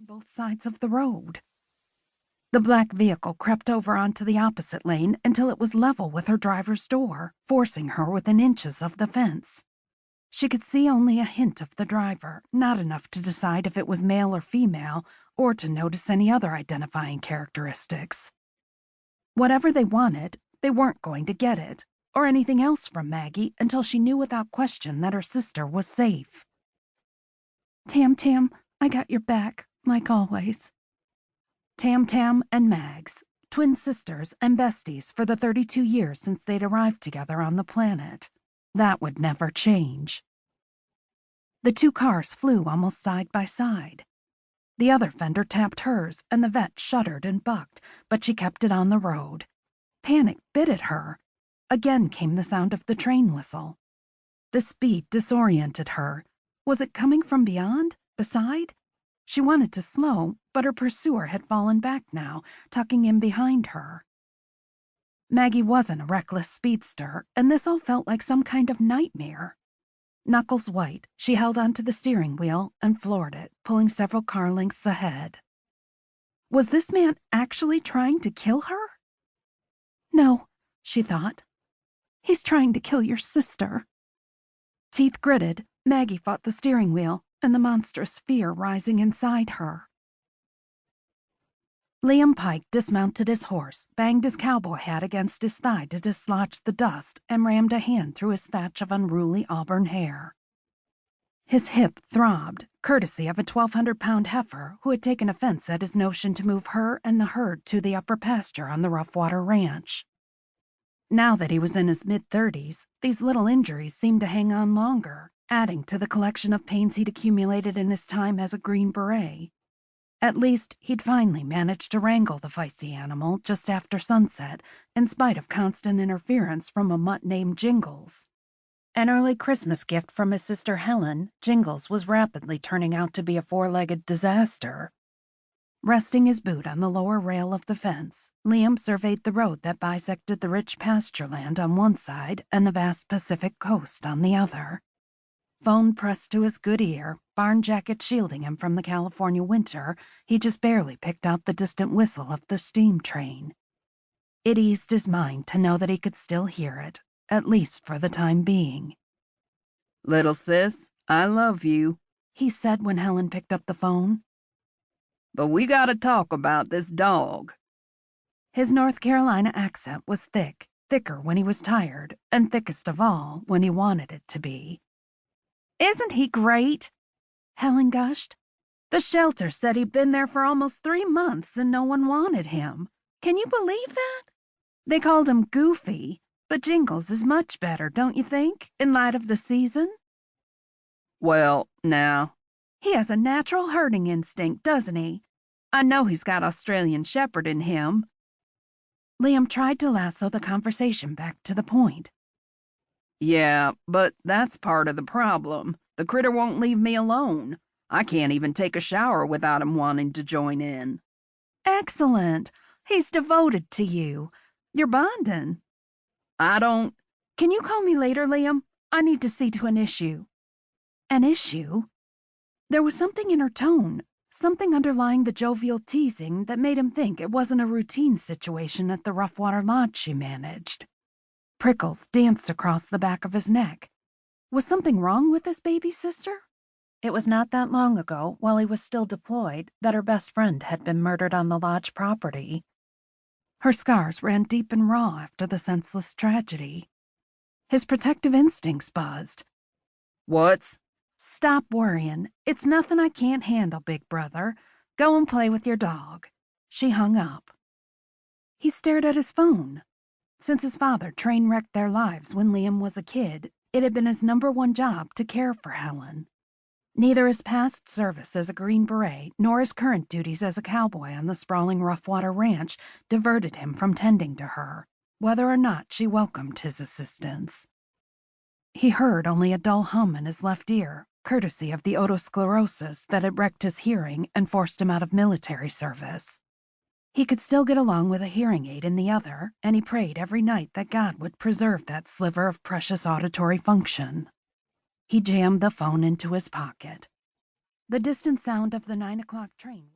both sides of the road. The black vehicle crept over onto the opposite lane until it was level with her driver's door, forcing her within inches of the fence. She could see only a hint of the driver, not enough to decide if it was male or female, or to notice any other identifying characteristics. Whatever they wanted, they weren't going to get it, or anything else from Maggie until she knew without question that her sister was safe. Tam, I got your back, like always. Tam and Mags, twin sisters and besties for the 32 years since they'd arrived together on the planet. That would never change. The two cars flew almost side by side. The other fender tapped hers, and the vet shuddered and bucked, but she kept it on the road. Panic bit at her. Again came the sound of the train whistle. The speed disoriented her. Was it coming from beyond? Beside? She wanted to slow, but her pursuer had fallen back now, tucking in behind her. Maggie wasn't a reckless speedster, and this all felt like some kind of nightmare. Knuckles white, she held onto the steering wheel and floored it, pulling several car lengths ahead. Was this man actually trying to kill her? No, she thought. He's trying to kill your sister. Teeth gritted, Maggie fought the steering wheel, and the monstrous fear rising inside her. Liam Pike dismounted his horse, banged his cowboy hat against his thigh to dislodge the dust, and rammed a hand through his thatch of unruly auburn hair. His hip throbbed, courtesy of a 1,200-pound heifer who had taken offense at his notion to move her and the herd to the upper pasture on the Roughwater Ranch. Now that he was in his mid-30s, these little injuries seemed to hang on longer, adding to the collection of pains he'd accumulated in his time as a Green Beret. At least, he'd finally managed to wrangle the feisty animal just after sunset, in spite of constant interference from a mutt named Jingles. An early Christmas gift from his sister Helen, Jingles was rapidly turning out to be a four-legged disaster. Resting his boot on the lower rail of the fence, Liam surveyed the road that bisected the rich pasture land on one side and the vast Pacific coast on the other. Phone pressed to his good ear, barn jacket shielding him from the California winter, he just barely picked out the distant whistle of the steam train. It eased his mind to know that he could still hear it, at least for the time being. "Little sis, I love you," he said when Helen picked up the phone. "But we gotta talk about this dog." His North Carolina accent was thick, thicker when he was tired, and thickest of all when he wanted it to be. "Isn't he great?" Helen gushed. "The shelter said he'd been there for almost 3 months and no one wanted him. Can you believe that? They called him Goofy, but Jingles is much better, don't you think, in light of the season?" "Well, now, he has a natural herding instinct, doesn't he? I know he's got Australian Shepherd in him." Liam tried to lasso the conversation back to the point. "Yeah, but that's part of the problem. The critter won't leave me alone. I can't even take a shower without him wanting to join in." "Excellent. He's devoted to you. You're bonding." "I don't—" "Can you call me later, Liam? I need to see to an issue." An issue? There was something in her tone, something underlying the jovial teasing that made him think it wasn't a routine situation at the Roughwater Lodge she managed. Prickles danced across the back of his neck. Was something wrong with his baby sister? It was not that long ago, while he was still deployed, that her best friend had been murdered on the lodge property. Her scars ran deep and raw after the senseless tragedy. His protective instincts buzzed. "What's—" "Stop worrying. It's nothing I can't handle, big brother. Go and play with your dog." She hung up. He stared at his phone. Since his father train-wrecked their lives when Liam was a kid, it had been his #1 job to care for Helen. Neither his past service as a Green Beret nor his current duties as a cowboy on the sprawling Roughwater Ranch diverted him from tending to her, whether or not she welcomed his assistance. He heard only a dull hum in his left ear, courtesy of the otosclerosis that had wrecked his hearing and forced him out of military service. He could still get along with a hearing aid in the other, and he prayed every night that God would preserve that sliver of precious auditory function. He jammed the phone into his pocket. The distant sound of the 9 o'clock train